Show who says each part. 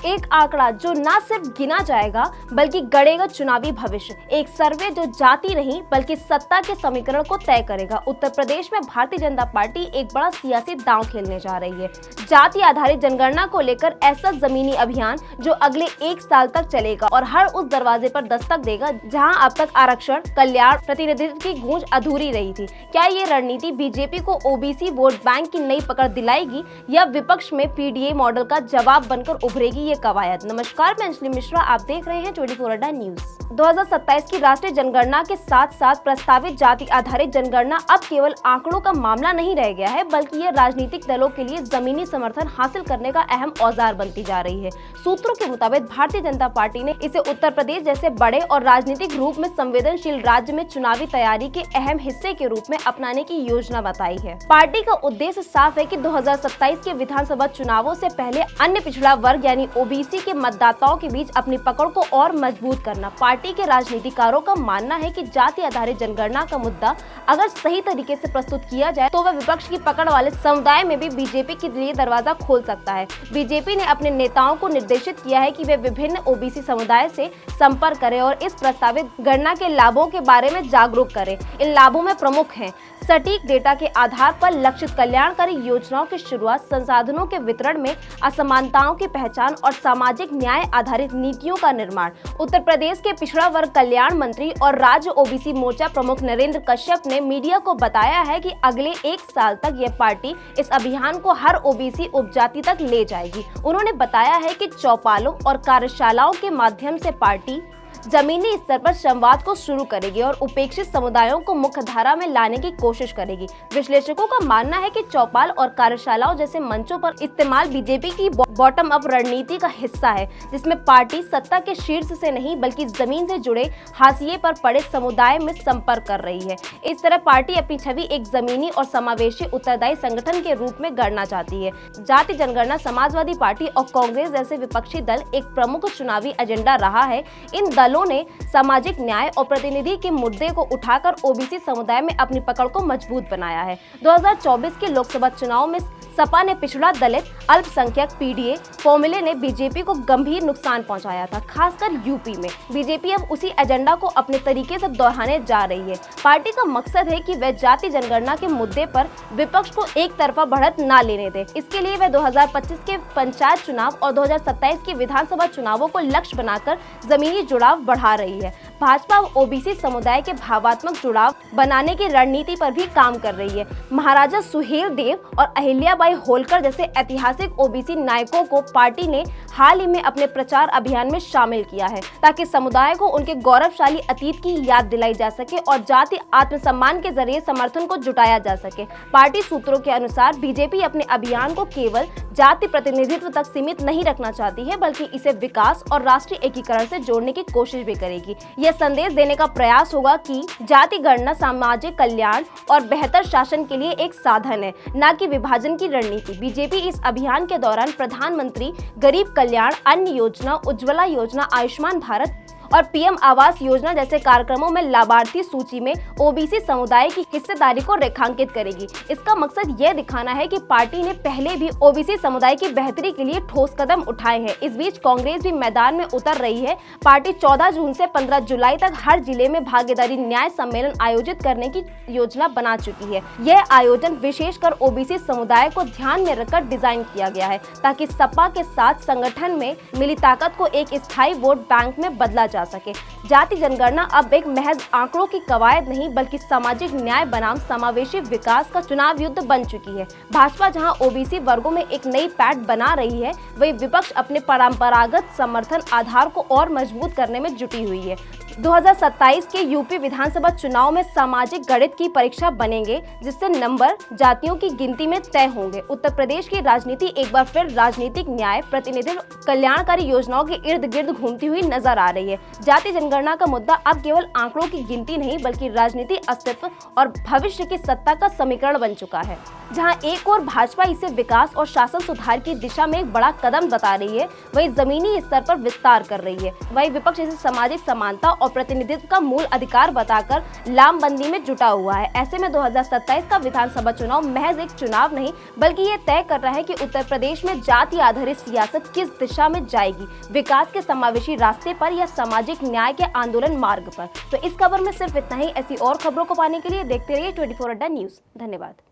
Speaker 1: एक आंकड़ा जो न सिर्फ गिना जाएगा बल्कि गढ़ेगा चुनावी भविष्य। एक सर्वे जो जाति नहीं बल्कि सत्ता के समीकरण को तय करेगा। उत्तर प्रदेश में भारतीय जनता पार्टी एक बड़ा सियासी दांव खेलने जा रही है। जाति आधारित जनगणना को लेकर ऐसा जमीनी अभियान जो अगले 1 साल तक चलेगा और हर उस दरवाजे पर दस्तक देगा जहां अब तक आरक्षण, कल्याण, प्रतिनिधित्व की गूंज अधूरी रही थी। क्या ये रणनीति बीजेपी को ओबीसी वोट बैंक की नई पकड़ दिलाएगी या विपक्ष में पीडीए मॉडल का जवाब बनकर उभरेगी ये कवायद? नमस्कार, मैं अंजलि मिश्रा, आप देख रहे हैं 24 अड्डा न्यूज। 2027 की राष्ट्रीय जनगणना के साथ साथ प्रस्तावित जाति आधारित जनगणना अब केवल आंकड़ों का मामला नहीं रह गया है, बल्कि ये राजनीतिक दलों के लिए जमीनी समर्थन हासिल करने का अहम औजार बनती जा रही है। सूत्रों के मुताबिक भारतीय जनता पार्टी ने इसे उत्तर प्रदेश जैसे बड़े और राजनीतिक रूप में संवेदनशील राज्य में चुनावी तैयारी के अहम हिस्से के रूप में अपनाने की योजना बताई है। पार्टी का उद्देश्य साफ है कि 2027 के विधानसभा चुनावों से पहले अन्य पिछड़ा वर्ग यानी ओबीसी के मतदाताओं के बीच अपनी पकड़ को और मजबूत करना। पार्टी के राजनीतिकारों का मानना है कि जाति आधारित जनगणना का मुद्दा अगर सही तरीके से प्रस्तुत किया जाए तो वह विपक्ष की पकड़ वाले समुदाय में भी बीजेपी के लिए दरवाजा खोल सकता है। बीजेपी ने अपने नेताओं को निर्देशित किया है कि वे विभिन्न ओबीसी समुदाय से संपर्क करें और इस प्रस्तावित गणना के लाभों के बारे में जागरूक करें। इन लाभों में प्रमुख हैं सटीक डेटा के आधार पर लक्षित कल्याणकारी योजनाओं की शुरुआत, संसाधनों के वितरण में असमानताओं की पहचान और सामाजिक न्याय आधारित नीतियों का निर्माण। उत्तर प्रदेश के पिछड़ा वर्ग कल्याण मंत्री और राज्य ओबीसी मोर्चा प्रमुख नरेंद्र कश्यप ने मीडिया को बताया है कि अगले 1 साल तक यह पार्टी इस अभियान को हर ओबीसी उपजाति तक ले जाएगी। उन्होंने बताया है कि चौपालों और कार्यशालाओं के माध्यम से पार्टी जमीनी स्तर पर संवाद को शुरू करेगी और उपेक्षित समुदायों को मुख्य धारा में लाने की कोशिश करेगी। विश्लेषकों का मानना है कि चौपाल और कार्यशालाओं जैसे मंचों पर इस्तेमाल बीजेपी की बॉटम अप रणनीति का हिस्सा है, जिसमें पार्टी सत्ता के शीर्ष से नहीं बल्कि जमीन से जुड़े हाशिए पर पड़े समुदाय में संपर्क कर रही है। इस तरह पार्टी अपनी छवि एक जमीनी और समावेशी उत्तरदायी संगठन के रूप में गढ़ना चाहती है। जाति जनगणना समाजवादी पार्टी और कांग्रेस जैसे विपक्षी दल एक प्रमुख चुनावी एजेंडा रहा है। इन दलों ने सामाजिक न्याय और प्रतिनिधि के मुद्दे को उठाकर ओबीसी समुदाय में अपनी पकड़ को मजबूत बनाया है। 2024 के लोकसभा चुनाव में सपा ने पिछड़ा, दलित, अल्पसंख्यक पीडीए फॉर्मूले ने बीजेपी को गंभीर नुकसान पहुंचाया था, खासकर यूपी में। बीजेपी अब उसी एजेंडा को अपने तरीके से दोहराने जा रही है। पार्टी का मकसद है कि वह जाति जनगणना के मुद्दे पर विपक्ष को एक तरफा बढ़त ना लेने दे। इसके लिए वह 2025 के पंचायत चुनाव और 2027 के विधानसभा चुनावों को लक्ष्य बनाकर जमीनी जुड़ाव बढ़ा रही है। भाजपा ओबीसी समुदाय के भावात्मक जुड़ाव बनाने की रणनीति पर भी काम कर रही है। महाराजा सुहेल देव और अहिल्याबाई होलकर जैसे ऐतिहासिक ओबीसी नायकों को पार्टी ने हाल ही में अपने प्रचार अभियान में शामिल किया है, ताकि समुदाय को उनके गौरवशाली अतीत की याद दिलाई जा सके और जाति आत्मसम्मान के जरिए समर्थन को जुटाया जा सके। पार्टी सूत्रों के अनुसार बीजेपी अपने अभियान को केवल जाति प्रतिनिधित्व तक सीमित नहीं रखना चाहती है, बल्कि इसे विकास और राष्ट्रीय एकीकरण से जोड़ने की कोशिश भी करेगी। यह संदेश देने का प्रयास होगा कि जाति गणना सामाजिक कल्याण और बेहतर शासन के लिए एक साधन है, न कि विभाजन की रणनीति। बीजेपी इस अभियान के दौरान प्रधानमंत्री गरीब कल्याण अन्न योजना, उज्ज्वला योजना, आयुष्मान भारत और पीएम आवास योजना जैसे कार्यक्रमों में लाभार्थी सूची में ओबीसी समुदाय की हिस्सेदारी को रेखांकित करेगी। इसका मकसद यह दिखाना है कि पार्टी ने पहले भी ओबीसी समुदाय की बेहतरी के लिए ठोस कदम उठाए हैं। इस बीच कांग्रेस भी मैदान में उतर रही है। पार्टी 14 जून से 15 जुलाई तक हर जिले में भागीदारी न्याय सम्मेलन आयोजित करने की योजना बना चुकी है। यह आयोजन विशेषकर ओबीसी समुदाय को ध्यान में रखकर डिजाइन किया गया है, ताकि सपा के साथ संगठन में मिली ताकत को एक स्थायी वोट बैंक में बदला जा सके। जाति जनगणना अब एक महज आंकड़ों की कवायद नहीं बल्कि सामाजिक न्याय बनाम समावेशी विकास का चुनाव युद्ध बन चुकी है। भाजपा जहां ओबीसी वर्गों में एक नई पैठ बना रही है, वही विपक्ष अपने परंपरागत समर्थन आधार को और मजबूत करने में जुटी हुई है। 2027 के यूपी विधानसभा चुनाव में सामाजिक गणित की परीक्षा बनेंगे, जिससे नंबर जातियों की गिनती में तय होंगे। उत्तर प्रदेश की राजनीति एक बार फिर राजनीतिक न्याय, प्रतिनिधित्व, कल्याणकारी योजनाओं के इर्द गिर्द घूमती हुई नजर आ रही है। जाति जनगणना का मुद्दा अब केवल आंकड़ों की गिनती नहीं बल्कि राजनीति अस्तित्व और भविष्य की सत्ता का समीकरण बन चुका है। जहां एक ओर भाजपा इसे विकास और शासन सुधार की दिशा में एक बड़ा कदम बता रही है, वहीं जमीनी स्तर पर विस्तार कर रही है। वहीं विपक्ष इसे सामाजिक समानता और प्रतिनिधित्व का मूल अधिकार बताकर लामबंदी में जुटा हुआ है। ऐसे में 2027 का विधानसभा चुनाव महज एक चुनाव नहीं बल्कि ये तय कर रहा है कि उत्तर प्रदेश में जाति आधारित सियासत किस दिशा में जाएगी, विकास के समावेशी रास्ते पर या सामाजिक न्याय के आंदोलन मार्ग पर। तो इस खबर में सिर्फ इतना ही। ऐसी और खबरों को पाने के लिए देखते रहिए 24 अड्डा न्यूज। धन्यवाद।